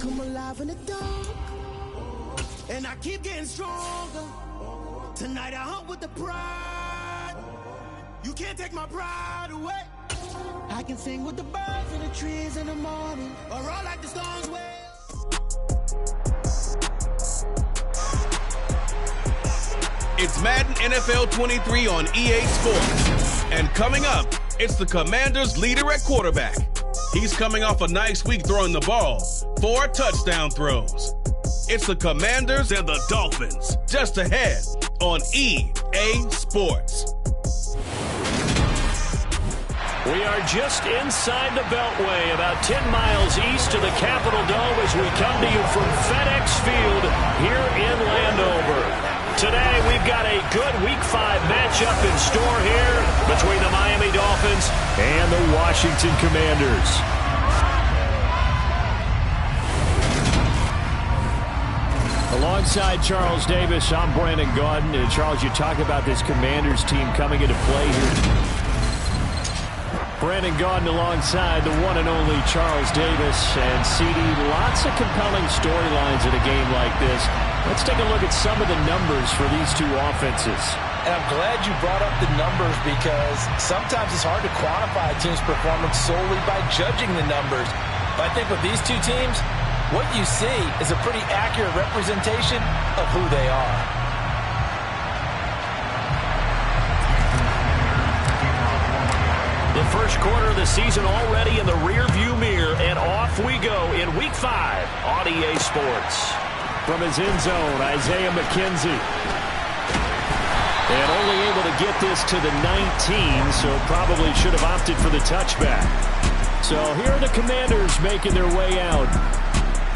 come alive in the dark, and I keep getting stronger. Tonight I hunt with the pride. You can't take my pride away. I can sing with the birds and the trees in the morning, or all like the storms wail. It's Madden NFL 23 on EA Sports. And coming up, it's the Commanders' leader at quarterback. He's coming off a nice week throwing the ball, 4 touchdown throws. It's the Commanders and the Dolphins, just ahead on EA Sports. We are just inside the Beltway, about 10 miles east of the Capitol Dome as we come to you from FedEx Field here in Landover. Today, we've got a good Week 5 matchup in store here between the Miami Dolphins and the Washington Commanders. Alongside Charles Davis, I'm Brandon Gaudin. And Charles, you talk about this Commanders team coming into play here. Brandon Gaudin alongside the one and only Charles Davis. And CD, lots of compelling storylines in a game like this. Let's take a look at some of the numbers for these two offenses. And I'm glad you brought up the numbers because sometimes it's hard to quantify a team's performance solely by judging the numbers. But I think with these two teams, what you see is a pretty accurate representation of who they are. The first quarter of the season already in the rearview mirror, and off we go in Week 5 on EA Sports. From his end zone, Isaiah McKenzie. And only able to get this to the 19, so probably should have opted for the touchback. So here are the Commanders making their way out.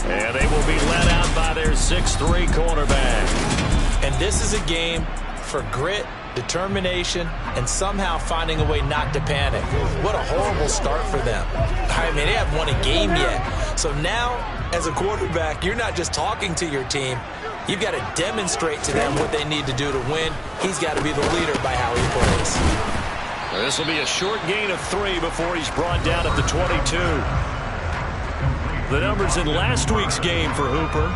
And they will be led out by their 6'3 cornerback. And this is a game for grit, determination, and somehow finding a way not to panic. What a horrible start for them. I mean, they haven't won a game yet. So now, as a quarterback, you're not just talking to your team. You've got to demonstrate to them what they need to do to win. He's got to be the leader by how he plays. This will be a short gain of 3 before he's brought down at the 22. The numbers in last week's game for Hooper: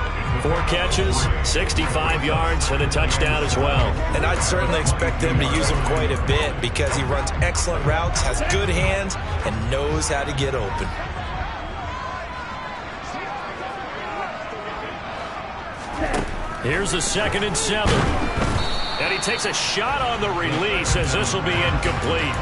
4 catches, 65 yards, and a touchdown as well. And I'd certainly expect them to use him quite a bit because he runs excellent routes, has good hands, and knows how to get open. Here's a 2nd and 7. And he takes a shot on the release as this will be incomplete.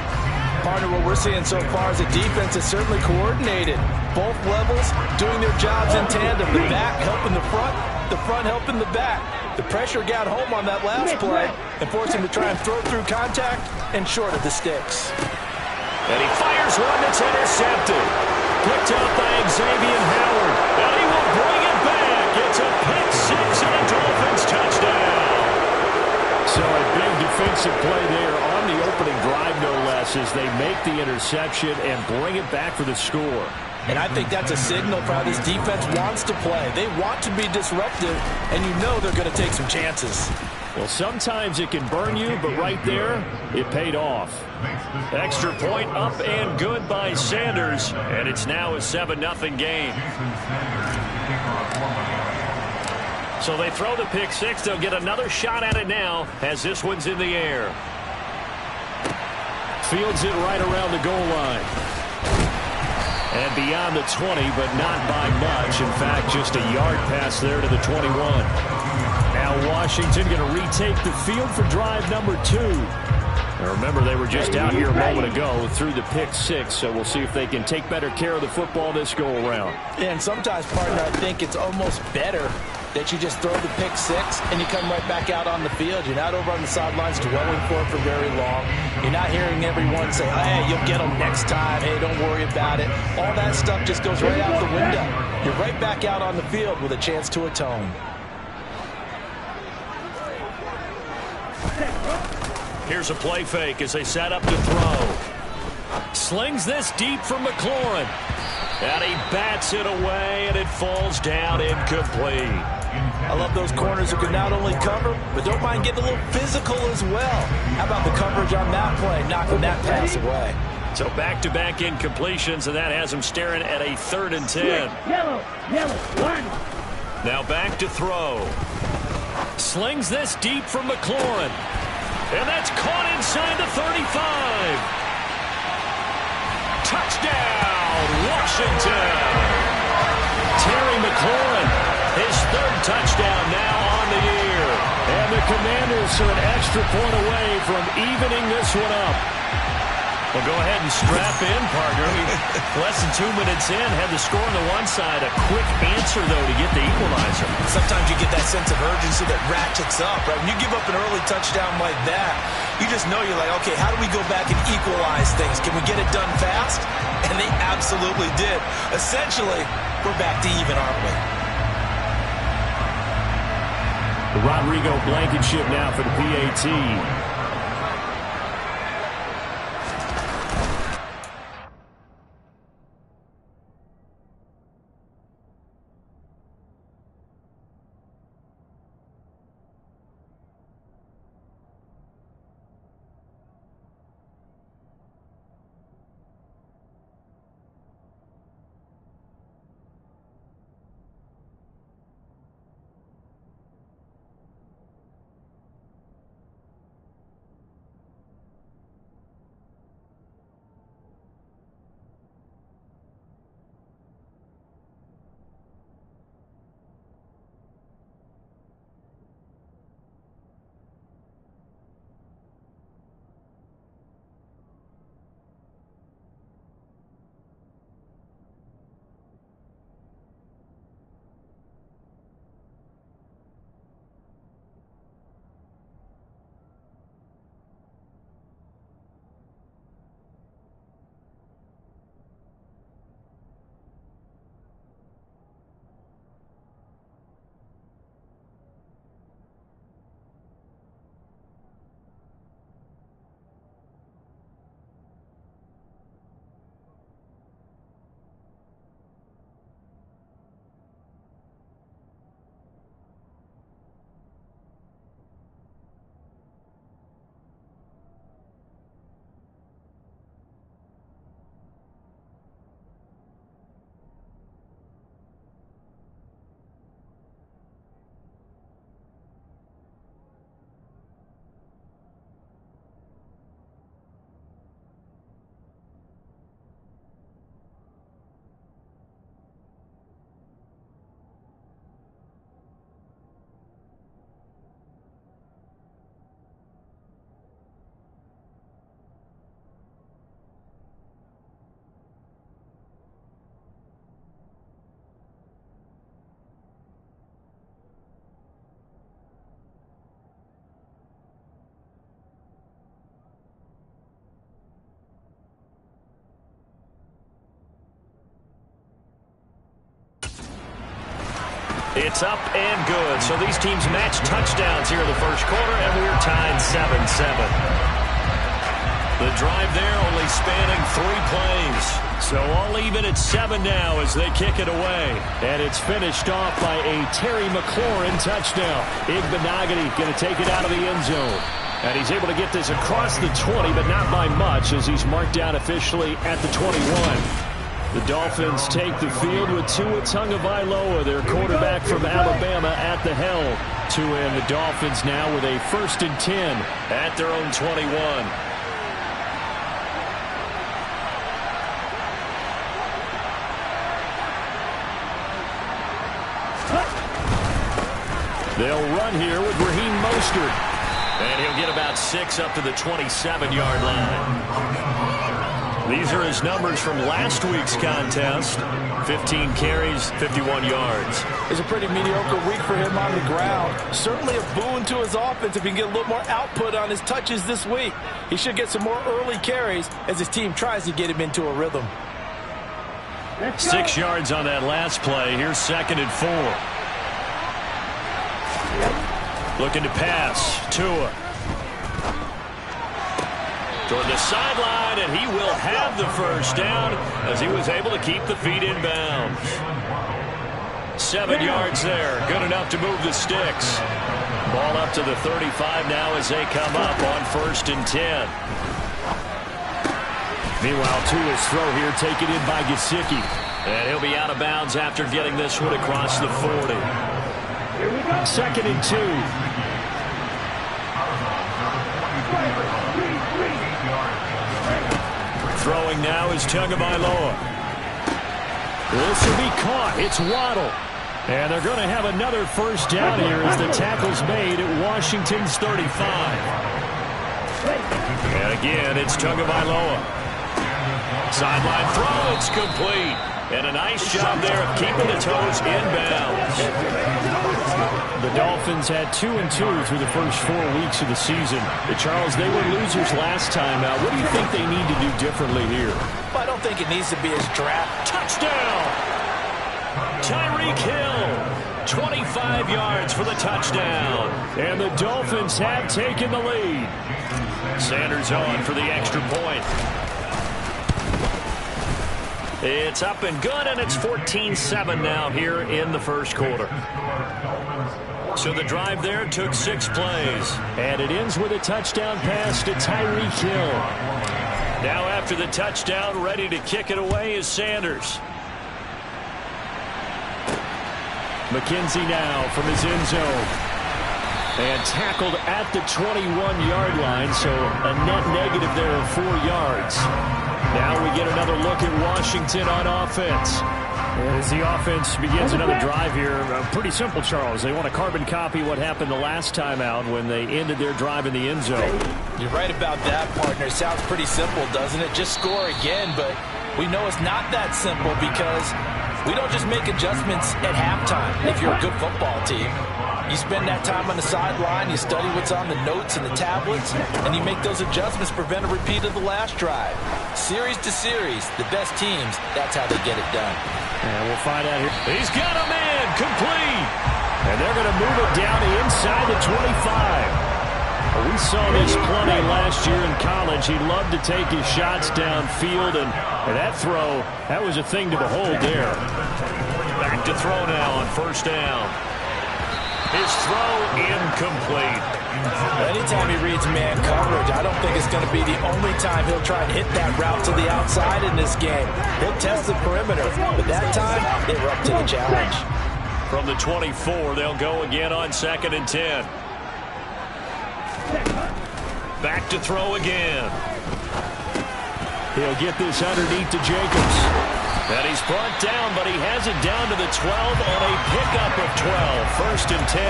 Partner, what we're seeing so far as a defense is certainly coordinated. Both levels doing their jobs in tandem. The back helping the front helping the back. The pressure got home on that last play and forced him to try and throw through contact and short of the sticks. And he fires one that's intercepted. Picked up by Xavier Howard. And he will bring it back. It's a pick 6 and a Dolphins touchdown. So a big defensive play there on the opening drive, no less, as they make the interception and bring it back for the score. And I think that's a signal for how this defense wants to play. They want to be disruptive, and you know they're going to take some chances. Well, sometimes it can burn you, but right there, it paid off. Extra point up and good by Sanders, and it's now a 7-0 game. So they throw the pick 6. They'll get another shot at it now as this one's in the air. Fields it right around the goal line. And beyond the 20, but not by much. In fact, just a yard pass there to the 21. Now Washington going to retake the field for drive number 2. Now remember, they were just out here a moment ago through the pick 6, so we'll see if they can take better care of the football this go-around. And sometimes, partner, I think it's almost better that you just throw the pick 6 and you come right back out on the field. You're not over on the sidelines dwelling for it for very long. You're not hearing everyone say, hey, you'll get them next time. Hey, don't worry about it. All that stuff just goes right out the window. You're right back out on the field with a chance to atone. Here's a play fake as they set up to throw. Slings this deep from McLaurin. And he bats it away, and it falls down incomplete. I love those corners who can not only cover, but don't mind getting a little physical as well. How about the coverage on that play, knocking that pass away? So back-to-back incompletions, and that has him staring at a 3rd and 10. Yellow, one. Now back to throw. Slings this deep from McLaurin. And that's caught inside the 35. Touchdown, Washington. Terry McLaurin, his 3rd touchdown now on the year. And the Commanders are an extra point away from evening this one up. Well, go ahead and strap in, partner. Less than 2 minutes in, had the score on the one side. A quick answer, though, to get the equalizer. Sometimes you get that sense of urgency that ratchets up, right? When you give up an early touchdown like that, you just know you're like, okay, how do we go back and equalize things? Can we get it done fast? And they absolutely did. Essentially, we're back to even, aren't we? The Rodrigo Blankenship now for the PAT. It's up and good. So these teams match touchdowns here in the first quarter, and we're tied 7-7. The drive there only spanning 3 plays. So all even at 7 now as they kick it away. And it's finished off by a Terry McLaurin touchdown. Igbenogany going to take it out of the end zone. And he's able to get this across the 20, but not by much as he's marked out officially at the 21. The Dolphins take the field with Tua Tagovailoa, their quarterback from Alabama, at the helm. Tua and the Dolphins now with a 1st and 10 at their own 21. They'll run here with Raheem Mostert. And he'll get about 6 up to the 27-yard line. These are his numbers from last week's contest. 15 carries, 51 yards. It's a pretty mediocre week for him on the ground. Certainly a boon to his offense if he can get a little more output on his touches this week. He should get some more early carries as his team tries to get him into a rhythm. 6 yards on that last play. Here's 2nd and 4. Looking to pass. Tua. Toward the sideline, and he will have the first down as he was able to keep the feet in bounds. 7 yards there. Good enough to move the sticks. Ball up to the 35 now as they come up on 1st and 10. Meanwhile, to his throw here, taken in by Gesicki. And he'll be out of bounds after getting this one across the 40. 2nd and 2. Throwing now is Tagovailoa. This will be caught. It's Waddle. And they're going to have another first down here as the tackle's made at Washington's 35. And again, it's Tagovailoa. Sideline throw, it's complete. And a nice job there of keeping the toes in bounds. The Dolphins had 2-2 through the first 4 weeks of the season. Charles, they were losers last time out. What do you think they need to do differently here? Well, I don't think it needs to be as draft. Touchdown! Tyreek Hill, 25 yards for the touchdown. And the Dolphins have taken the lead. Sanders on for the extra point. It's up and good, and it's 14-7 now here in the first quarter. So the drive there took 6 plays. And it ends with a touchdown pass to Tyreek Hill. Now after the touchdown, ready to kick it away is Sanders. McKenzie now from his end zone. And tackled at the 21-yard line, so a net negative there of 4 yards. Now we get another look at Washington on offense. And as the offense begins another drive here, pretty simple, Charles. They want to carbon copy what happened the last time out when they ended their drive in the end zone. You're right about that, partner. Sounds pretty simple, doesn't it? Just score again, but we know it's not that simple because we don't just make adjustments at halftime if you're a good football team. You spend that time on the sideline, you study what's on the notes and the tablets, and you make those adjustments to prevent a repeat of the last drive. Series to series, the best teams, that's how they get it done. And we'll find out here. He's got him in, complete. And they're going to move it down to inside the 25. We saw this plenty last year in college. He loved to take his shots downfield, and that throw, that was a thing to behold there. Back to throw now on first down. His throw incomplete. Anytime he reads man coverage, I don't think it's going to be the only time he'll try and hit that route to the outside in this game. He'll test the perimeter, but that time, they were up to the challenge. From the 24, they'll go again on 2nd and 10. Back to throw again. He'll get this underneath to Jacobs. And he's brought down, but he has it down to the 12 on a pickup of 12. 1st and 10.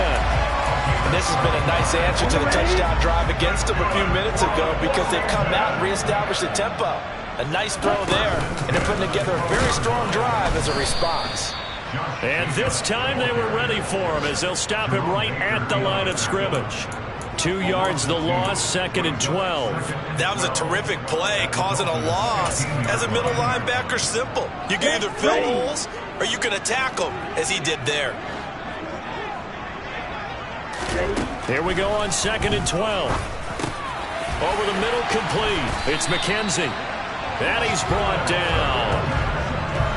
And this has been a nice answer to the touchdown drive against them a few minutes ago because they've come out and reestablished the tempo. A nice throw there, and they're putting together a very strong drive as a response. And this time they were ready for him as they'll stop him right at the line of scrimmage. 2 yards the loss, 2nd and 12. That was a terrific play, causing a loss. As a middle linebacker, simple. You can either fill holes or you can attack them, as he did there. Here we go on 2nd and 12. Over the middle, complete. It's McKenzie. And he's brought down.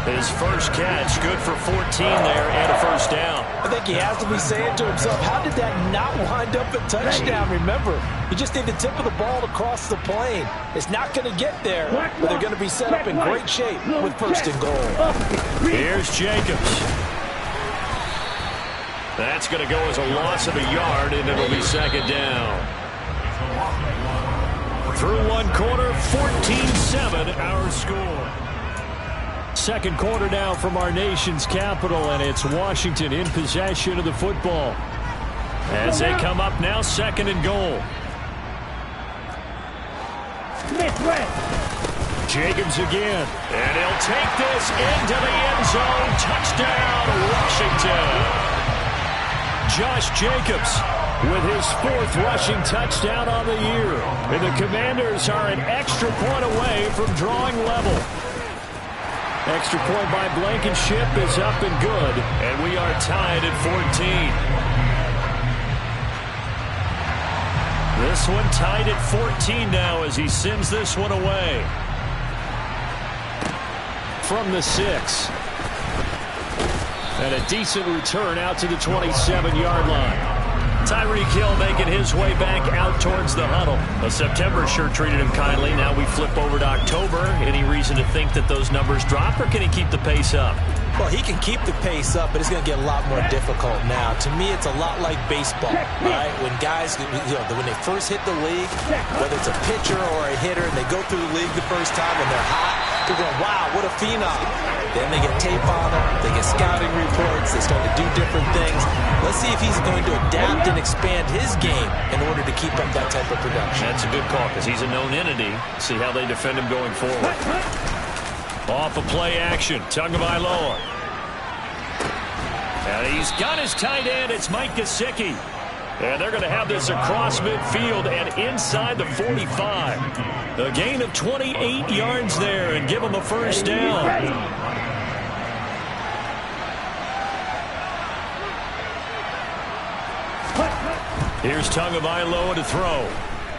His first catch, good for 14 there and a first down. I think he has to be saying to himself, how did that not wind up a touchdown? Remember, you just need the tip of the ball to cross the plane. It's not going to get there, but they're going to be set up in great shape with 1st and goal. Here's Jacobs. That's going to go as a loss of a yard, and it'll be 2nd down. Through 1 quarter, 14-7 our score. 2nd quarter now from our nation's capital, and it's Washington in possession of the football. As they come up now, 2nd and goal. Jacobs again. And he'll take this into the end zone. Touchdown, Washington. Josh Jacobs with his 4th rushing touchdown on the year. And the Commanders are an extra point away from drawing level. Extra point by Blankenship is up and good, and we are tied at 14. This one tied at 14 now as he sends this one away. From the 6. And a decent return out to the 27-yard line. Tyreek Hill making his way back out towards the huddle. Well, September sure treated him kindly. Now we flip over to October. Any reason to think that those numbers drop, or can he keep the pace up? Well, he can keep the pace up, but it's going to get a lot more difficult now. To me, it's a lot like baseball, right? When guys, when they first hit the league, whether it's a pitcher or a hitter, and they go through the league the first time and they're hot, they're going, wow, what a phenom. Then they get tape on them, they get scouting reports, they start to do different things. Let's see if he's going to adapt and expand his game in order to keep up that type of production. That's a good call because he's a known entity. See how they defend him going forward. Off of play action, Tagovailoa. And he's got his tight end. It's Mike Gesicki. And they're going to have this across midfield and inside the 45. A gain of 28 yards there and give him a first down. Here's Tagovailoa to throw.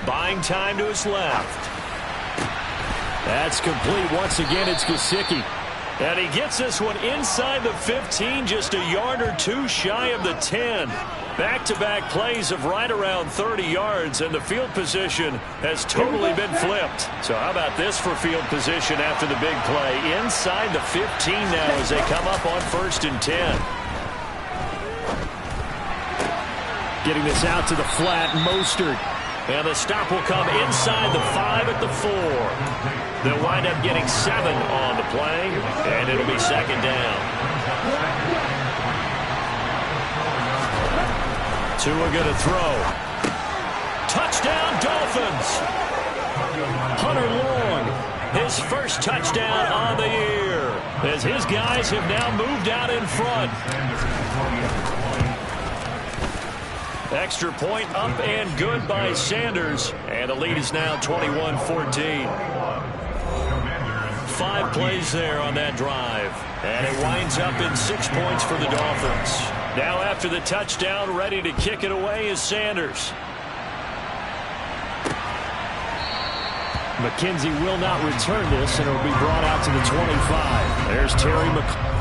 Buying time to his left. That's complete. Once again, it's Gesicki. And he gets this one inside the 15, just a yard or two shy of the 10. Back-to-back plays of right around 30 yards, and the field position has totally been flipped. So how about this for field position after the big play? Inside the 15 now as they come up on 1st and 10. Getting this out to the flat, Mostert. And the stop will come inside the 5 at the 4. They'll wind up getting 7 on the play, and it'll be 2nd down. Tua going to throw. Touchdown, Dolphins! Hunter Long, his first touchdown on the year, as his guys have now moved out in front. Extra point up and good by Sanders. And the lead is now 21-14. 5 plays there on that drive. And it winds up in 6 points for the Dolphins. Now after the touchdown, ready to kick it away is Sanders. McKenzie will not return this, and it will be brought out to the 25. There's Terry McLaurin.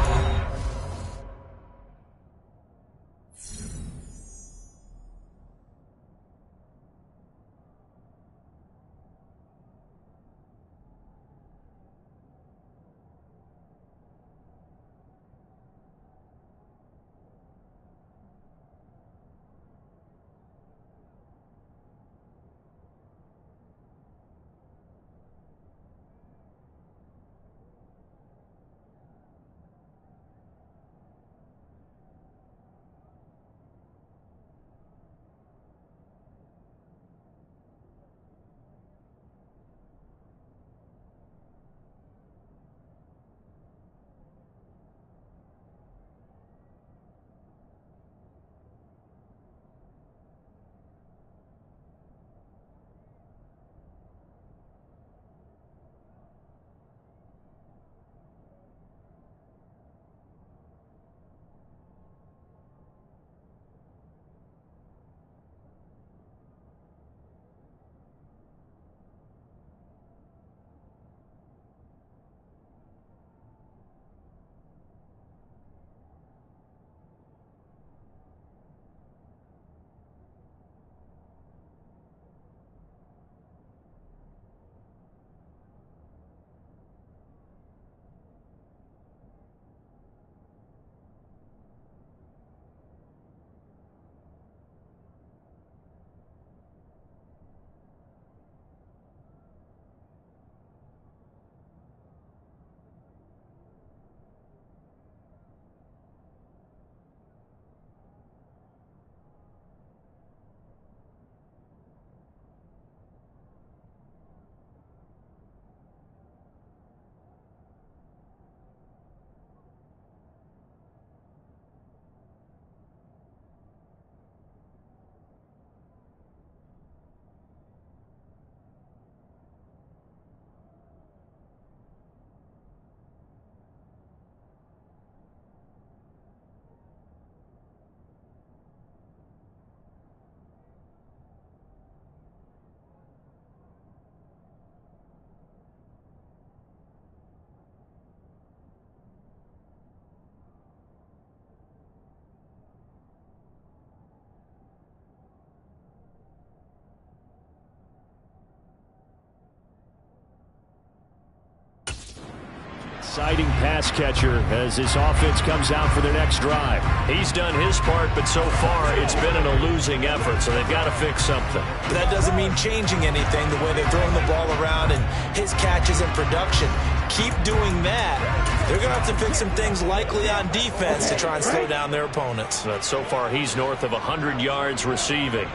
Exciting pass catcher as this offense comes out for their next drive. He's done his part, but so far it's been in a losing effort, so they've got to fix something. But that doesn't mean changing anything, the way they're throwing the ball around and his catches and production. Keep doing that. They're going to have to fix some things likely on defense to try and slow down their opponents. But so far he's north of 100 yards receiving.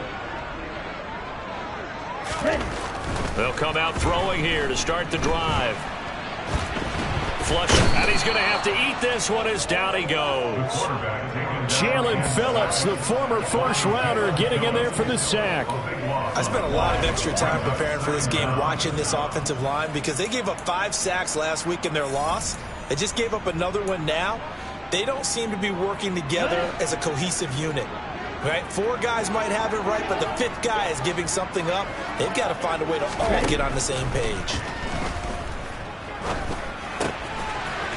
They'll come out throwing here to start the drive. Flush, and he's going to have to eat this one as down he goes. Jalen Phillips, the former first-rounder, getting in there for the sack. I spent a lot of extra time preparing for this game watching this offensive line because they gave up 5 sacks last week in their loss. They just gave up another one now. They don't seem to be working together as a cohesive unit. Right? 4 guys might have it right, but the 5th guy is giving something up. They've got to find a way to all get on the same page.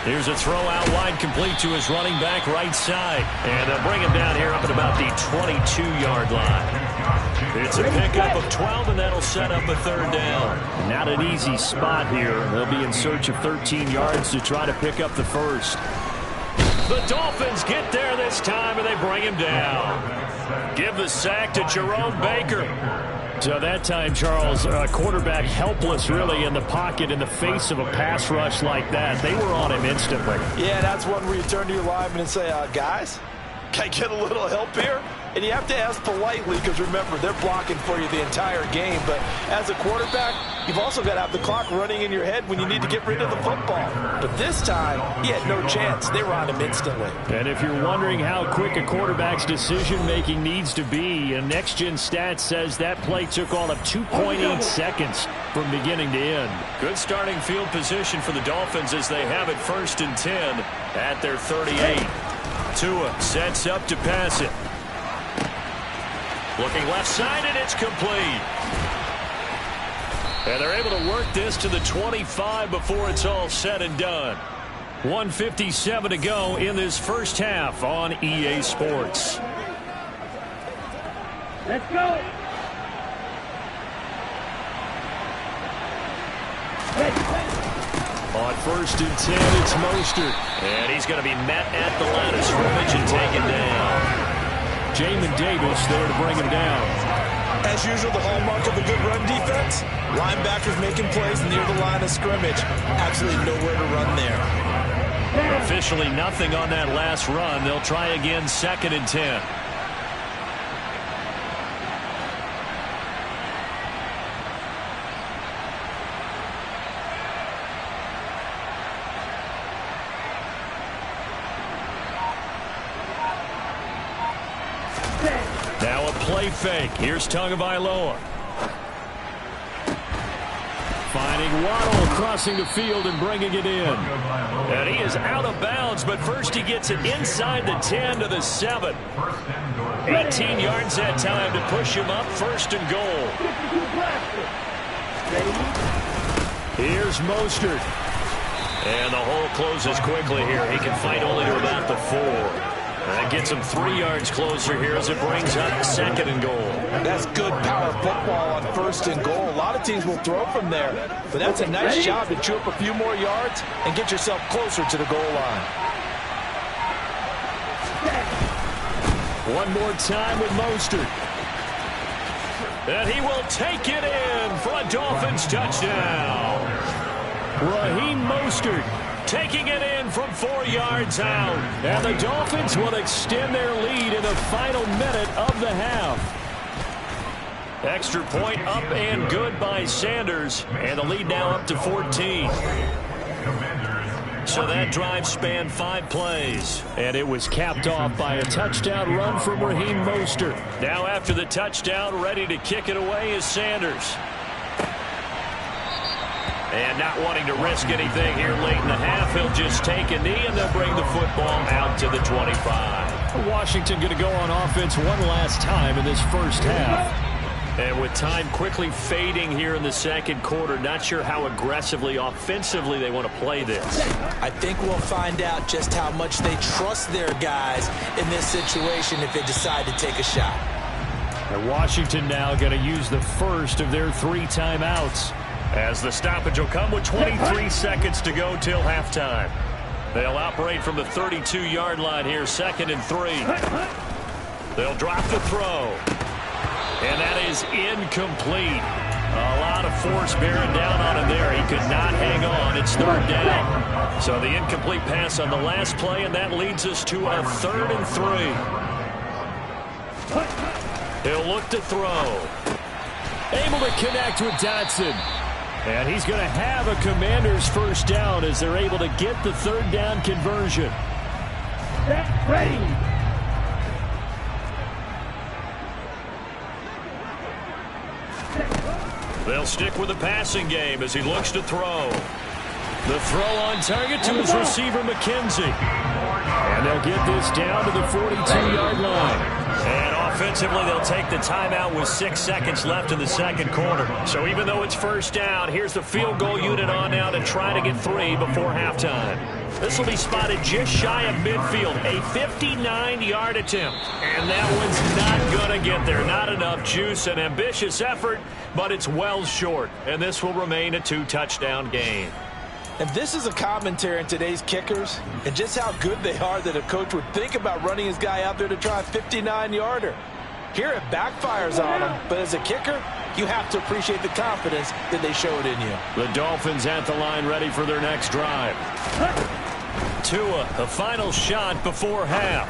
Here's a throw out wide, complete to his running back right side. And they'll bring him down here up at about the 22-yard line. It's a pickup of 12, and that'll set up a 3rd down. Not an easy spot here. They'll be in search of 13 yards to try to pick up the first. The Dolphins get there this time, and they bring him down. Give the sack to Jerome Baker. So that time, Charles, quarterback helpless really in the pocket in the face of a pass rush like that. They were on him instantly. Yeah, that's one where you turn to your lineman and say, guys, can I get a little help here? And you have to ask politely because, remember, they're blocking for you the entire game. But as a quarterback, you've also got to have the clock running in your head when you need to get rid of the football. But this time, he had no chance. They were on him instantly. And if you're wondering how quick a quarterback's decision-making needs to be, and Next Gen Stats says that play took all of 2.8 seconds from beginning to end. Good starting field position for the Dolphins as they have it 1st and 10 at their 38. Tua sets up to pass it. Looking left side, and it's complete. And they're able to work this to the 25 before it's all said and done. 1:57 to go in this first half on EA Sports. Let's go. On 1st and 10, it's Mostert. And he's going to be met at the line of scrimmage and taken down. Jamin Davis there to bring him down. As usual, the hallmark of a good run defense, linebackers making plays near the line of scrimmage. Absolutely nowhere to run there. Officially nothing on that last run. They'll try again 2nd and 10. Now a play fake. Here's Tagovailoa. Finding Waddle, crossing the field and bringing it in. And he is out of bounds, but first he gets it inside the 10 to the 7. 18 yards that time to push him up 1st and goal. Here's Mostert. And the hole closes quickly here. He can fight only to about the 4. That gets him 3 yards closer here as it brings up 2nd and goal. That's good power football on 1st and goal. A lot of teams will throw from there, but that's a nice job to chew up a few more yards and get yourself closer to the goal line. One more time with Mostert. And he will take it in for a Dolphins touchdown. Raheem Mostert taking it in from 4 yards out. And the Dolphins will extend their lead in the final minute of the half. Extra point up and good by Sanders. And the lead now up to 14. So that drive spanned 5 plays. And it was capped off by a touchdown run from Raheem Mostert. Now after the touchdown, ready to kick it away is Sanders. And not wanting to risk anything here late in the half, he'll just take a knee and they'll bring the football out to the 25. Washington going to go on offense one last time in this first half. And with time quickly fading here in the 2nd quarter, not sure how aggressively, offensively they want to play this. I think we'll find out just how much they trust their guys in this situation if they decide to take a shot. And Washington now going to use the first of their 3 timeouts. As the stoppage will come with 23 seconds to go till halftime. They'll operate from the 32-yard line here, 2nd and 3. They'll drop the throw. And that is incomplete. A lot of force bearing down on him there. He could not hang on. It's 3rd down. So the incomplete pass on the last play, and that leads us to a 3rd and 3. He'll look to throw. Able to connect with Dotson. And he's going to have a Commanders first down as they're able to get the 3rd down conversion. Get ready. They'll stick with the passing game as he looks to throw. The throw on target to his receiver, McKenzie. And they'll get this down to the 42-yard line. And offensively, they'll take the timeout with 6 seconds left in the 2nd quarter. So even though it's first down, here's the field goal unit on now to try to get 3 before halftime. This will be spotted just shy of midfield, a 59-yard attempt. And that one's not going to get there. Not enough juice, an ambitious effort, but it's well short. And this will remain a 2-touchdown game. And this is a commentary on today's kickers and just how good they are that a coach would think about running his guy out there to try a 59-yarder. Here it backfires on him, but as a kicker, you have to appreciate the confidence that they showed in you. The Dolphins at the line ready for their next drive. Tua, the final shot before half.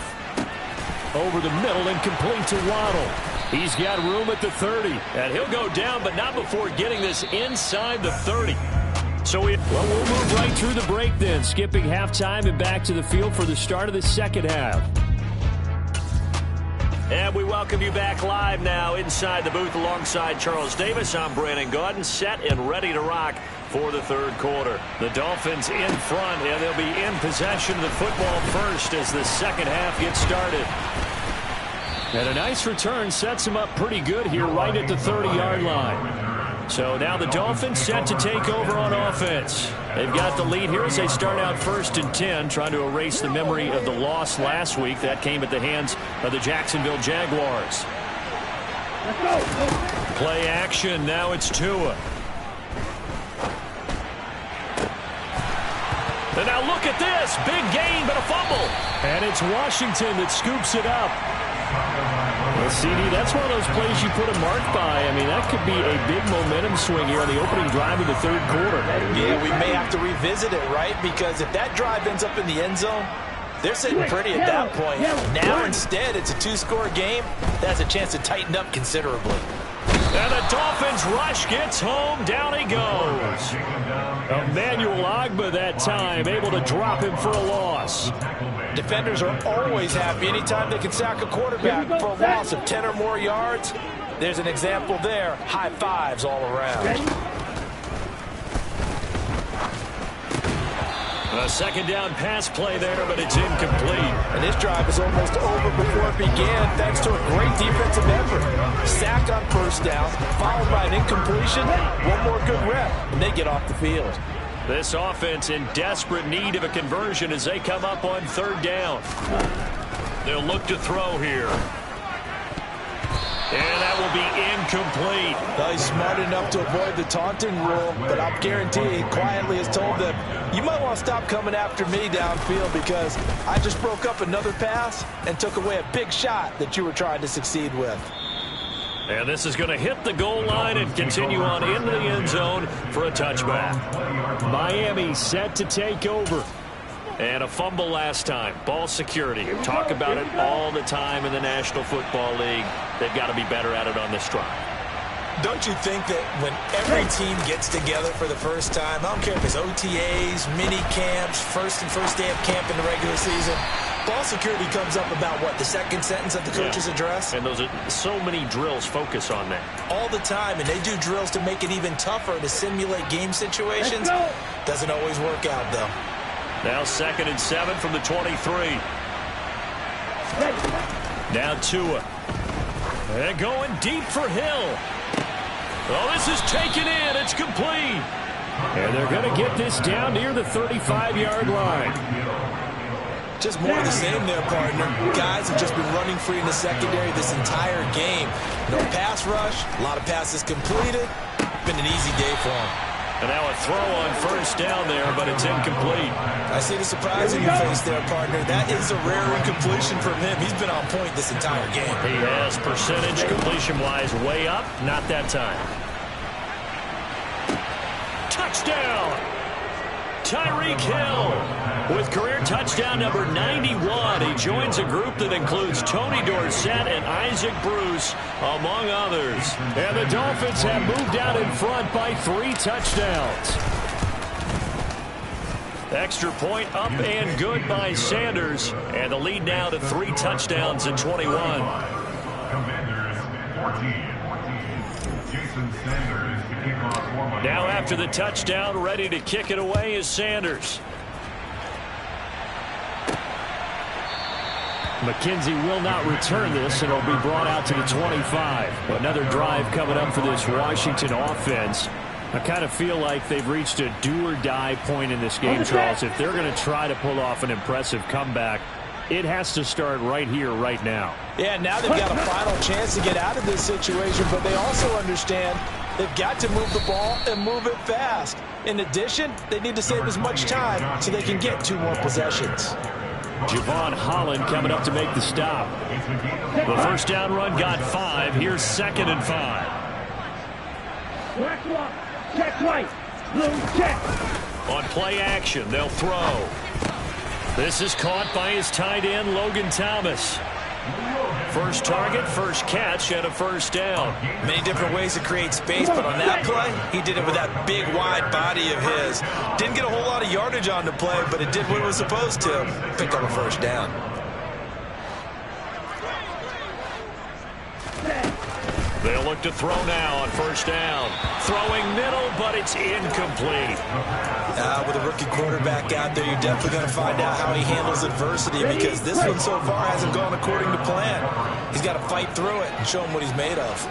Over the middle and complete to Waddle. He's got room at the 30, and he'll go down, but not before getting this inside the 30. So we'll move right through the break then, skipping halftime and back to the field for the start of the 2nd half. And we welcome you back live now inside the booth alongside Charles Davis. I'm Brandon Gaudin, set and ready to rock for the 3rd quarter. The Dolphins in front, and they'll be in possession of the football first as the 2nd half gets started. And a nice return sets them up pretty good here right at the 30-yard line. So now the Dolphins set to take over on offense. They've got the lead here as they start out 1st and 10, trying to erase the memory of the loss last week. That came at the hands of the Jacksonville Jaguars. Let's go. Play action. Now it's Tua. And now look at this. Big gain, but a fumble. And it's Washington that scoops it up. Well, CD, that's one of those plays you put a mark by. I mean, that could be a big momentum swing here on the opening drive of the 3rd quarter. Yeah, we may have to revisit it, right? Because if that drive ends up in the end zone, they're sitting pretty at that point. Now, instead, it's a 2-score game. That has a chance to tighten up considerably. And the Dolphins rush gets home. Down he goes. Emmanuel Ogbah that time, able to drop him for a loss. Defenders are always happy anytime they can sack a quarterback for a loss of 10 or more yards. There's an example there. High fives all around. A 2nd down pass play there, but it's incomplete. And this drive is almost over before it began, thanks to a great defensive effort. Sack on 1st down, followed by an incompletion. One more good rep, and they get off the field. This offense in desperate need of a conversion as they come up on 3rd down. They'll look to throw here. And that will be incomplete. Well, he's smart enough to avoid the taunting rule, but I'll guarantee he quietly has told them, you might want to stop coming after me downfield because I just broke up another pass and took away a big shot that you were trying to succeed with. And this is going to hit the goal line and continue on into the end zone for a touchback. Miami set to take over. And a fumble last time. Ball security. Talk about it all the time in the National Football League. They've got to be better at it on this drive. Don't you think that when every team gets together for the first time, I don't care if it's OTAs, mini camps, first day of camp in the regular season, ball security comes up about what, the 2nd sentence of the coach's address? And those are so many drills focus on that. All the time, and they do drills to make it even tougher to simulate game situations. Doesn't always work out, though. Now 2nd and 7 from the 23. Now Tua. And going deep for Hill. Oh, this is taken in. It's complete. And they're going to get this down near the 35-yard line. Just more of the same there, partner. Guys have just been running free in the secondary this entire game. No pass rush, a lot of passes completed. Been an easy day for them. And now a throw on first down there, but it's incomplete. I see the surprise in your face there, partner. That is a rare incompletion from him. He's been on point this entire game. He has percentage completion-wise way up. Not that time. Touchdown! Tyreek Hill with career touchdown number 91. He joins a group that includes Tony Dorsett and Isaac Bruce, among others. And the Dolphins have moved out in front by 3 touchdowns. Extra point up and good by Sanders. And the lead now to 3 touchdowns at 21. Commanders 14. Jason Sanders to kick off warm-up. Now after the touchdown, ready to kick it away is Sanders. McKenzie will not return this, and it'll be brought out to the 25. Another drive coming up for this Washington offense. I kind of feel like they've reached a do-or-die point in this game, Charles. If they're going to try to pull off an impressive comeback, it has to start right here, right now. Yeah, now they've got a final chance to get out of this situation, but they also understand they've got to move the ball and move it fast. In addition, they need to save as much time so they can get 2 more possessions. Javon Holland coming up to make the stop. The first down run got 5. Here's 2nd and 5. Check right. Blue check. On play action, they'll throw. This is caught by his tight end, Logan Thomas. First target, first catch, and a first down. Many different ways to create space, but on that play, he did it with that big, wide body of his. Didn't get a whole lot of yardage on the play, but it did what it was supposed to. Picked up a first down. They'll look to throw now on first down. Throwing middle, but it's incomplete. With a rookie quarterback out there, you're definitely going to find out how he handles adversity, because this one so far hasn't gone according to plan. He's got to fight through it and show him what he's made of.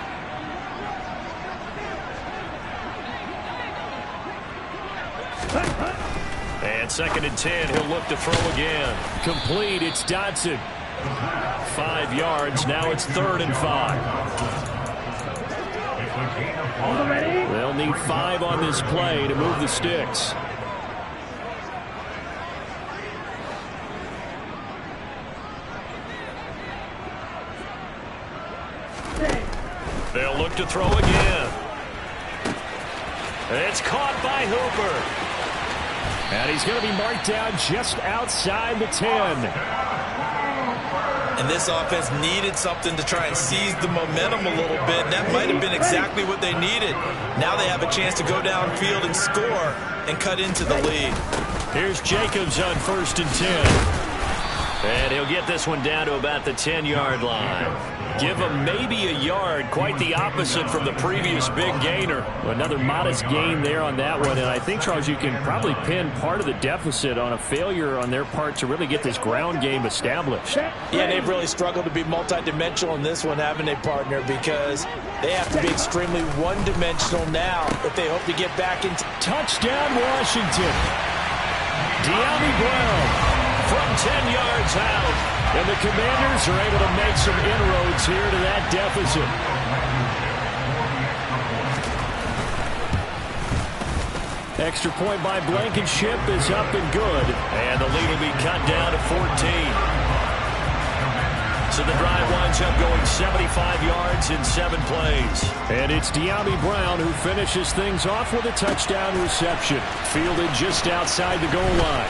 And 2nd and 10, he'll look to throw again. Complete, it's Dodson. 5 yards, now it's 3rd and 5. They'll need 5 on this play to move the sticks. They'll look to throw again. It's caught by Hooper. And he's going to be marked down just outside the 10. And this offense needed something to try and seize the momentum a little bit. And that might have been exactly what they needed. Now they have a chance to go downfield and score and cut into the lead. Here's Jacobs on 1st and 10. And he'll get this one down to about the 10-yard line. Give him maybe a yard, quite the opposite from the previous big gainer. Another modest gain there on that one, and I think, Charles, you can probably pin part of the deficit on a failure on their part to really get this ground game established. Yeah, they've really struggled to be multidimensional in this one, haven't they, partner? Because they have to be extremely one-dimensional now if they hope to get back into... Touchdown, Washington. De'Ami Brown from 10 yards out. And the Commanders are able to make some inroads here to that deficit. Extra point by Blankenship is up and good. And the lead will be cut down to 14. So the drive winds up going 75 yards in 7 plays. And it's De'Ami Brown who finishes things off with a touchdown reception. Fielded just outside the goal line.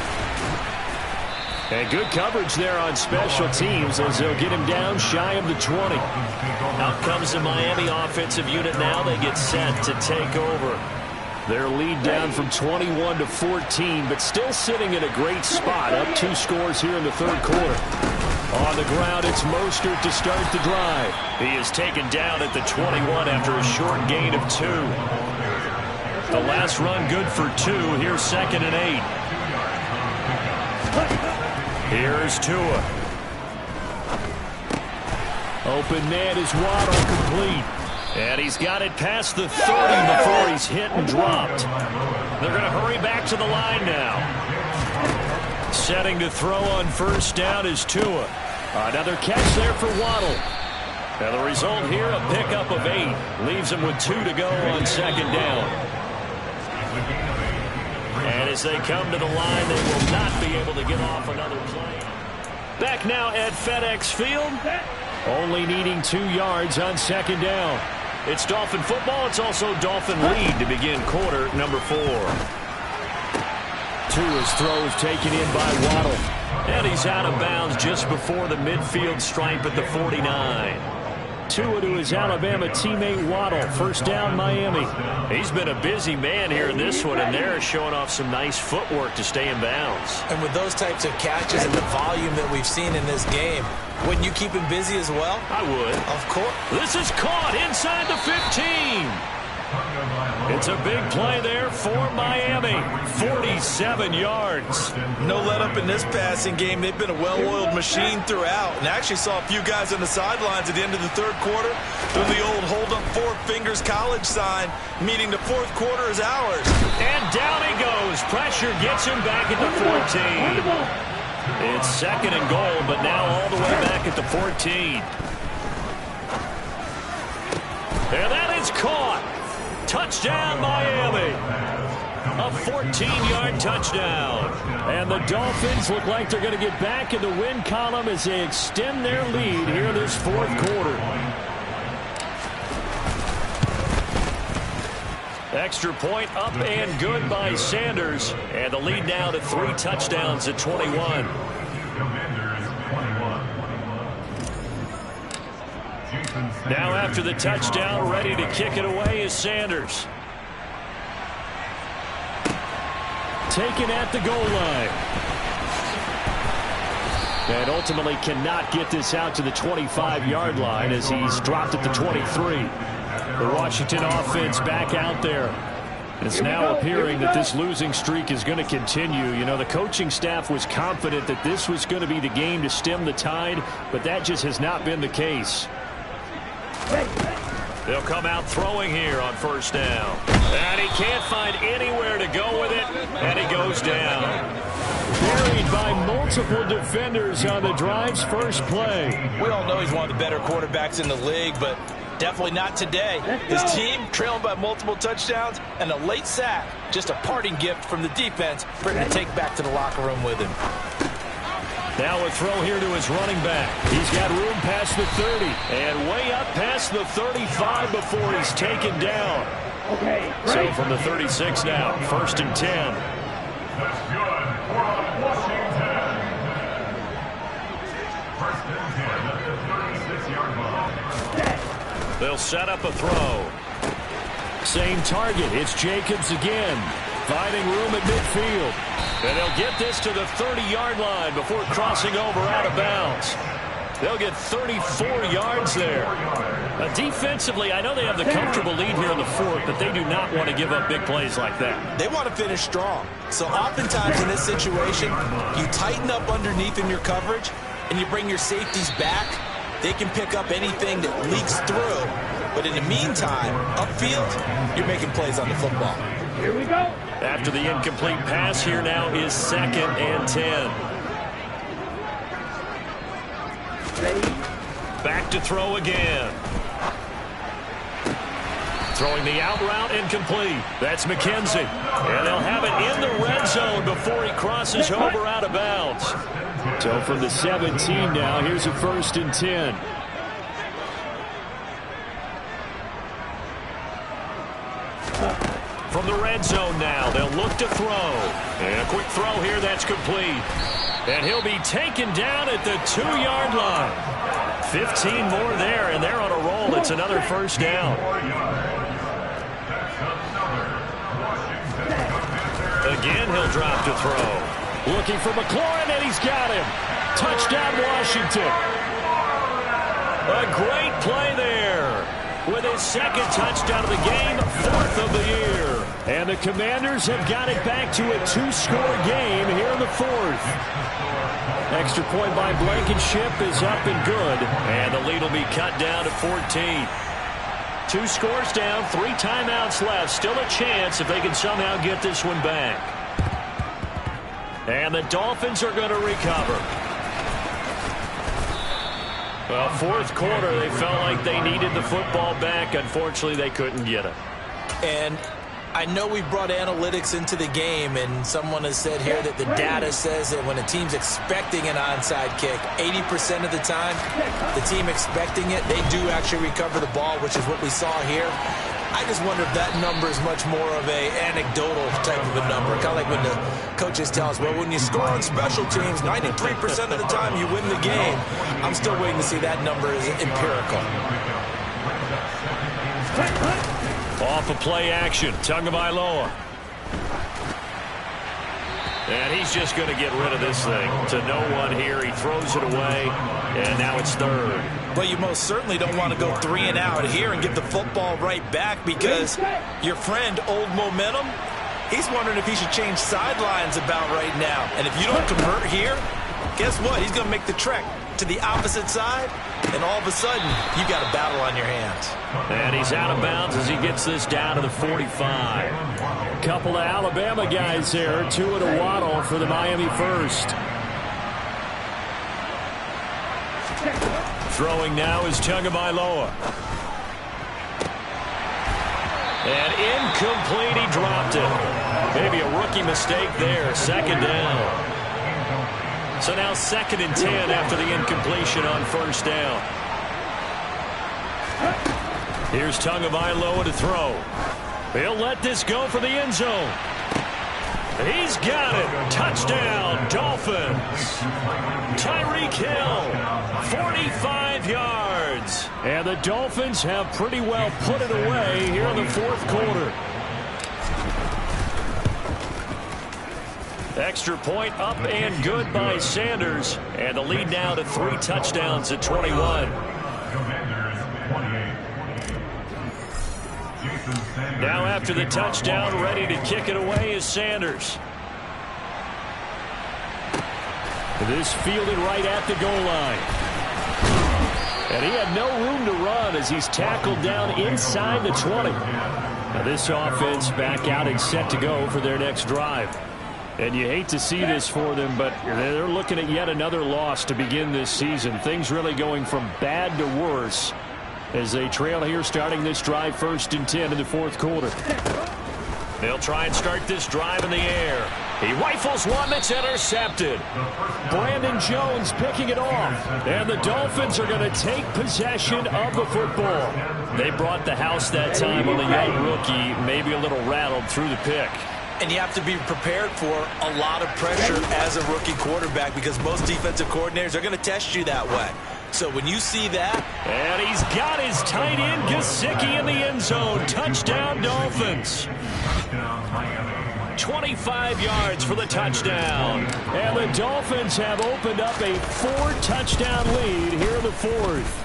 And good coverage there on special teams as they'll get him down shy of the 20. Out comes the Miami offensive unit now. They get set to take over. Their lead down from 21 to 14, but still sitting in a great spot. Up 2 scores here in the 3rd quarter. On the ground, it's Mostert to start the drive. He is taken down at the 21 after a short gain of 2. The last run good for 2. Here's 2nd and 8. Here's Tua. Open man is Waddle, complete. And he's got it past the 30 before he's hit and dropped. They're going to hurry back to the line now. Setting to throw on first down is Tua. Another catch there for Waddle. And the result here, a pickup of 8. Leaves him with 2 to go on 2nd down. And as they come to the line, they will not be able to get off another play. Back now at FedEx Field, only needing 2 yards on second down. It's Dolphin football. It's also Dolphin lead to begin quarter number 4. Tua's throws taken in by Waddle. And he's out of bounds just before the midfield stripe at the 49. Tua to his Alabama teammate Waddle. First down, Miami. He's been a busy man here in this one, and they're showing off some nice footwork to stay in bounds. And with those types of catches and the volume that we've seen in this game, wouldn't you keep him busy as well? I would. Of course. This is caught inside the 15. It's a big play there for Miami. 47 yards. No let up in this passing game. They've been a well-oiled machine throughout. And I actually saw a few guys on the sidelines at the end of the third quarter doing the old hold up 4 fingers college sign, meaning the fourth quarter is ours. And down he goes. Pressure gets him back at the 14. It's second and goal, but now all the way back at the 14. And that is caught. Touchdown, Miami. A 14-yard touchdown. And the Dolphins look like they're going to get back in the win column as they extend their lead here in this fourth quarter. Extra point up and good by Sanders. And the lead now to 3 touchdowns at 21. Now after the touchdown, ready to kick it away is Sanders. Taken at the goal line. And ultimately cannot get this out to the 25-yard line as he's dropped at the 23. The Washington offense back out there. It's now appearing that this losing streak is going to continue. You know, the coaching staff was confident that this was going to be the game to stem the tide, but that just has not been the case. They'll come out throwing here on first down. And he can't find anywhere to go with it, and he goes down. Buried by multiple defenders on the drive's first play. We all know he's one of the better quarterbacks in the league, but definitely not today. His team trailing by multiple touchdowns and a late sack. Just a parting gift from the defense for him to take back to the locker room with him. Now a throw here to his running back. He's got room past the 30 and way up past the 35 before he's taken down. Okay. So from the 36 now, 1st and 10. That's good for Washington. 1st and 10 at the 36-yard line. They'll set up a throw. Same target. It's Jacobs again. Finding room at midfield. And they'll get this to the 30-yard line before crossing over out of bounds. They'll get 34 yards there. Defensively, I know they have the comfortable lead here in the fourth, but they do not want to give up big plays like that. They want to finish strong. So oftentimes in this situation, you tighten up underneath in your coverage, and you bring your safeties back. They can pick up anything that leaks through. But in the meantime, upfield, you're making plays on the football. Here we go. After the incomplete pass, here now is 2nd and 10. Back to throw again. Throwing the out route incomplete. That's McKenzie. And they'll have it in the red zone before he crosses over out of bounds. So from the 17 now, here's a 1st and 10. From the red zone now, they'll look to throw. And a quick throw here, that's complete. And he'll be taken down at the 2-yard line. 15 more there, and they're on a roll. It's another 1st down. Again, he'll drop to throw. Looking for McLaurin, and he's got him. Touchdown, Washington. A great play there. With his 2nd touchdown of the game, 4th of the year. And the Commanders have got it back to a 2-score game here in the 4th. Extra point by Blankenship is up and good. And the lead will be cut down to 14. 2 scores down, 3 timeouts left. Still a chance if they can somehow get this one back. And the Dolphins are going to recover. Well, 4th quarter, they felt like they needed the football back. Unfortunately, they couldn't get it. And I know we brought analytics into the game, and someone has said here that the data says that when a team's expecting an onside kick, 80% of the time, the team expecting it, they do actually recover the ball, which is what we saw here. I just wonder if that number is much more of a anecdotal type of a number. Kind of like when the coaches tell us, well, when you score on special teams, 93% of the time you win the game. I'm still waiting to see that number is empirical. Off of play action, Tagovailoa. And he's just going to get rid of this thing to no one here. He throws it away, and now it's third. But you most certainly don't want to go 3 and out here and give the football right back, because your friend, Old Momentum, he's wondering if he should change sidelines about right now. And if you don't convert here, guess what? He's going to make the trek to the opposite side, and all of a sudden, you got a battle on your hands. And he's out of bounds as he gets this down to the 45. A couple of Alabama guys there, 2 and a waddle for the Miami first. Throwing now is Tagovailoa. And incomplete, he dropped it. Maybe a rookie mistake there, second down. So now 2nd and 10 after the incompletion on first down. Here's Tagovailoa to throw. He'll let this go for the end zone. He's got it. Touchdown, Dolphins. Tyreek Hill, 45 yards. And the Dolphins have pretty well put it away here in the fourth quarter. Extra point up and good by Sanders. And the lead now to 3 touchdowns at 21. Now after the touchdown, ready to kick it away is Sanders. This fielded right at the goal line. And he had no room to run as he's tackled down inside the 20. Now this offense back out and set to go for their next drive. And you hate to see this for them, but they're looking at yet another loss to begin this season. Things really going from bad to worse as they trail here starting this drive 1st and 10 in the fourth quarter. They'll try and start this drive in the air. He rifles one that's intercepted. Brandon Jones picking it off. And the Dolphins are going to take possession of the football. They brought the house that time on the young rookie, maybe a little rattled through the pick. And you have to be prepared for a lot of pressure as a rookie quarterback, because most defensive coordinators are going to test you that way. So when you see that. And he's got his tight end, Gesicki, in the end zone. Touchdown, Dolphins. 25 yards for the touchdown. And the Dolphins have opened up a 4-touchdown lead here in the fourth.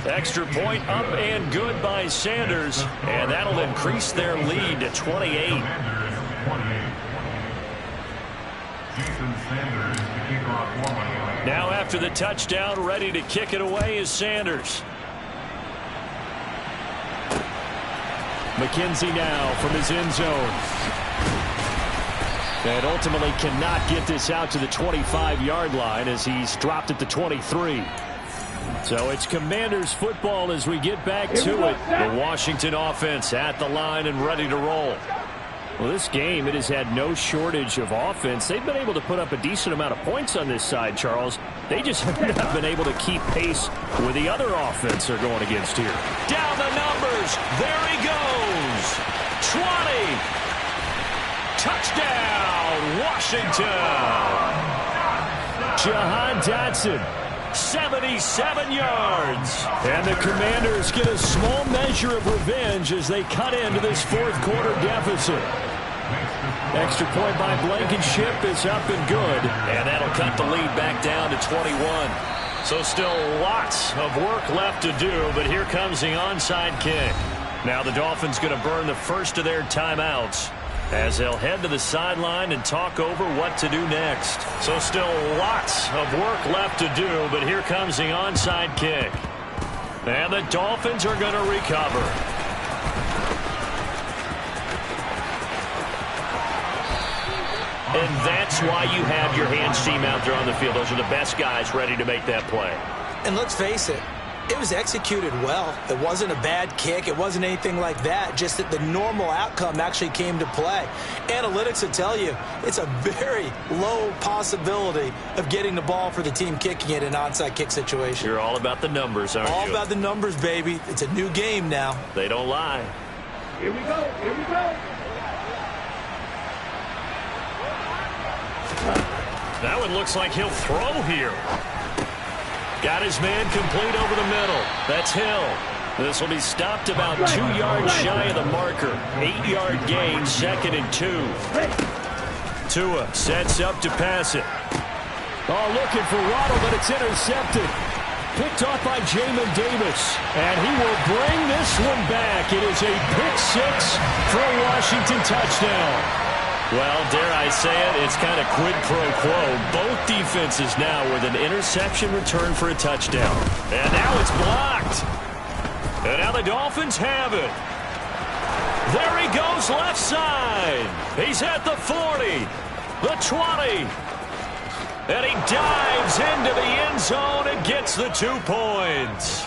Extra point up and good by Sanders. And that'll increase their lead to 28. Now after the touchdown, ready to kick it away is Sanders. McKenzie now from his end zone. And ultimately cannot get this out to the 25-yard line as he's dropped at the 23. So it's Commanders football as we get back to it. The Washington offense at the line and ready to roll. Well, this game, it has had no shortage of offense. They've been able to put up a decent amount of points on this side, Charles. They just have not been able to keep pace with the other offense they're going against here. Down the numbers. There he goes. 20. Touchdown, Washington. Jahan Dotson. 77 yards. And the Commanders get a small measure of revenge as they cut into this fourth quarter deficit. Extra point by Blankenship is up and good. And that'll cut the lead back down to 21. So still lots of work left to do, but here comes the onside kick. Now the Dolphins going to burn the first of their timeouts as they'll head to the sideline and talk over what to do next. So still lots of work left to do, but here comes the onside kick. And the Dolphins are going to recover. And that's why you have your hands team out there on the field. Those are the best guys ready to make that play. And let's face it, It was executed well. It wasn't a bad kick. It wasn't anything like that. Just that the normal outcome actually came to play. Analytics will tell you it's a very low possibility of getting the ball for the team kicking it in an onside kick situation. You're all about the numbers, aren't you? All about the numbers, baby. It's a new game now. They don't lie. Here we go. Here we go. That one looks like he'll throw here. Got his man complete over the middle. That's Hill. This will be stopped about 2 yards shy of the marker. 8-yard gain, 2nd and 2. Tua sets up to pass it. Oh, looking for Waddle, but it's intercepted. Picked off by Jamin Davis. And he will bring this one back. It is a pick six for a Washington touchdown. Well, dare I say it, it's kind of quid pro quo. Both defenses now with an interception return for a touchdown. And now it's blocked. And now the Dolphins have it. There he goes left side. He's at the 40, the 20. And he dives into the end zone and gets the 2 points.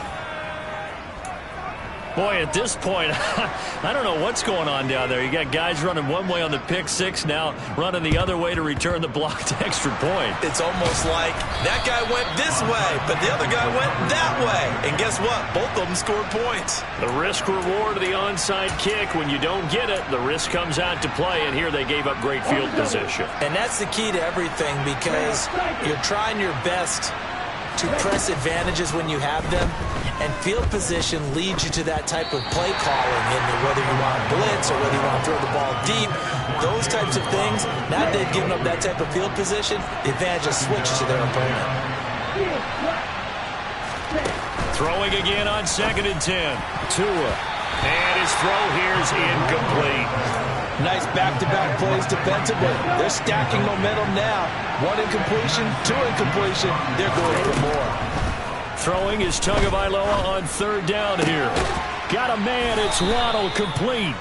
Boy, at this point, I don't know what's going on down there. You got guys running one way on the pick six, now running the other way to return the blocked extra point. It's almost like that guy went this way, but the other guy went that way. And guess what? Both of them scored points. The risk reward of the onside kick. When you don't get it, the risk comes out to play, and here they gave up great field position. And that's the key to everything, because you're trying your best to press advantages when you have them, and field position leads you to that type of play calling, and whether you want blitz or whether you want to throw the ball deep, those types of things. Now that they've given up that type of field position, the advantage has switched to their opponent. Throwing again on 2nd and 10. Tua. And his throw here is incomplete. Nice back-to-back plays defensively. They're stacking momentum now. 1 incompletion, 2 incompletion. They're going for more. Throwing is Tagovailoa on 3rd down here. Got a man, it's Waddle, complete.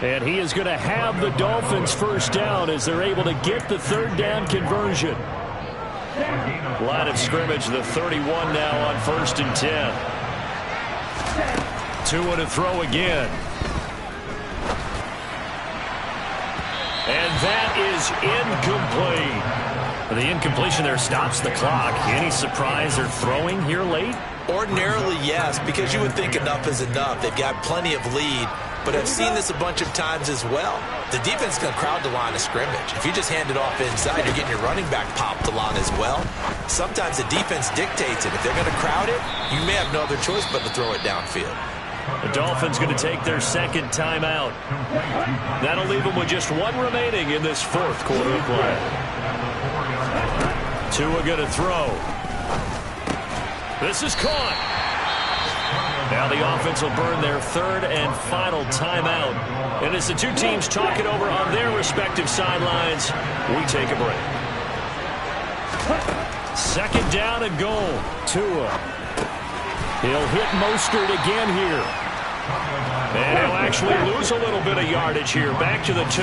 And he is going to have the Dolphins 1st down as they're able to get the 3rd down conversion. Line of scrimmage, the 31 now on 1st and 10. Tua to throw again. And that is incomplete. The incompletion there stops the clock. Any surprise they're throwing here late? Ordinarily, yes, because you would think enough is enough. They've got plenty of lead, but I've seen this a bunch of times as well. The defense is going to crowd the line of scrimmage. If you just hand it off inside, you're getting your running back popped a lot as well. Sometimes the defense dictates it. If they're going to crowd it, you may have no other choice but to throw it downfield. The Dolphins going to take their 2nd timeout. That'll leave them with just 1 remaining in this 4th quarter of play. Tua going to throw. This is caught. Now the offense will burn their 3rd and final timeout. And as the two teams talk it over on their respective sidelines, we take a break. 2nd down and goal. Tua. He'll hit Mostert again here. And he'll actually lose a little bit of yardage here. Back to the 2.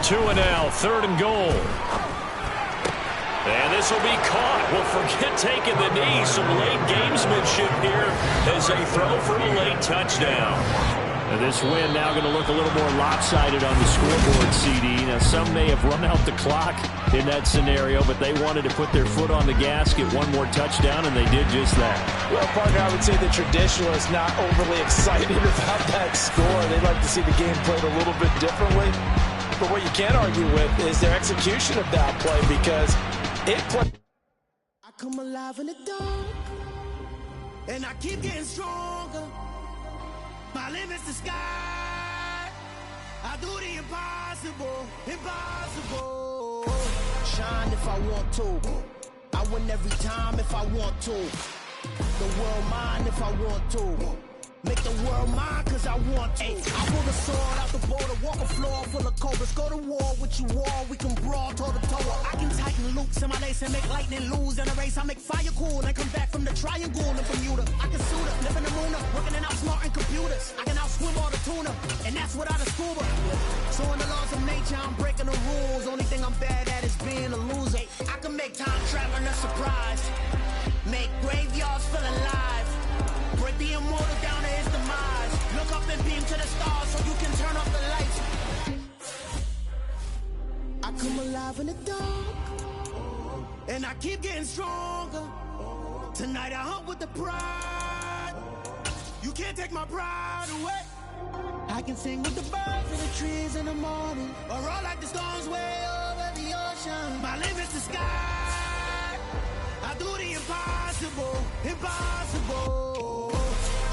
Tua now, 3rd and goal. And this will be caught. Well, forget taking the knee. Some late gamesmanship here as they throw for a late touchdown. And this win now going to look a little more lopsided on the scoreboard, CD. Now, some may have run out the clock in that scenario, but they wanted to put their foot on the gas, get 1 more touchdown, and they did just that. Well, partner, I would say the traditionalists not overly excited about that score. They'd like to see the game played a little bit differently. But what you can't argue with is their execution of that play, because it played. I come alive in the dark, and I keep getting stronger. My limit's the sky. I do the impossible, impossible. Shine if I want to. I win every time if I want to. The world mine if I want to. Make the world mine cause I want to. I pull the sword out the border, walk a floor full of cobras. Go to war with you all, we can brawl toe to toe. I can tighten loops in my lace and make lightning lose in a race. I make fire cool and come back from the triangle in Bermuda. I can suit up, live in the moon up, working and outsmarting computers. I can outswim all the tuna, and that's without a scuba. So in the laws of nature, I'm breaking the rules. Only thing I'm bad at is being a loser. I can make time traveling a surprise. Make graveyards feel alive. aim to the stars so you can turn off the lights. I come alive in the dark, and I keep getting stronger. Tonight I hunt with the pride. You can't take my pride away. I can sing with the birds in the trees in the morning, or roll like the storms way over the ocean. My limit's the sky. I do the impossible, impossible.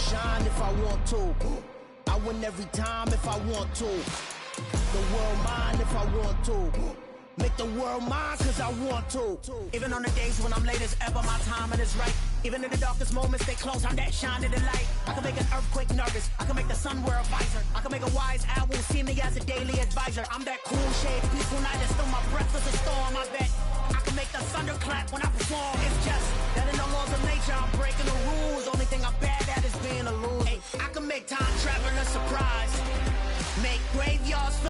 Shine if I want to. I win every time if I want to. The world mine if I want to. Make the world mine cause I want to. Even on the days when I'm late as ever, my timing is right. Even in the darkest moments, stay close, I'm that shining the light. I can make an earthquake nervous, I can make the sun wear a visor. I can make a wise owl see me as a daily advisor. I'm that cool shade, peaceful night, and still my breath is a storm, I bet. I can make the thunder clap when I perform. It's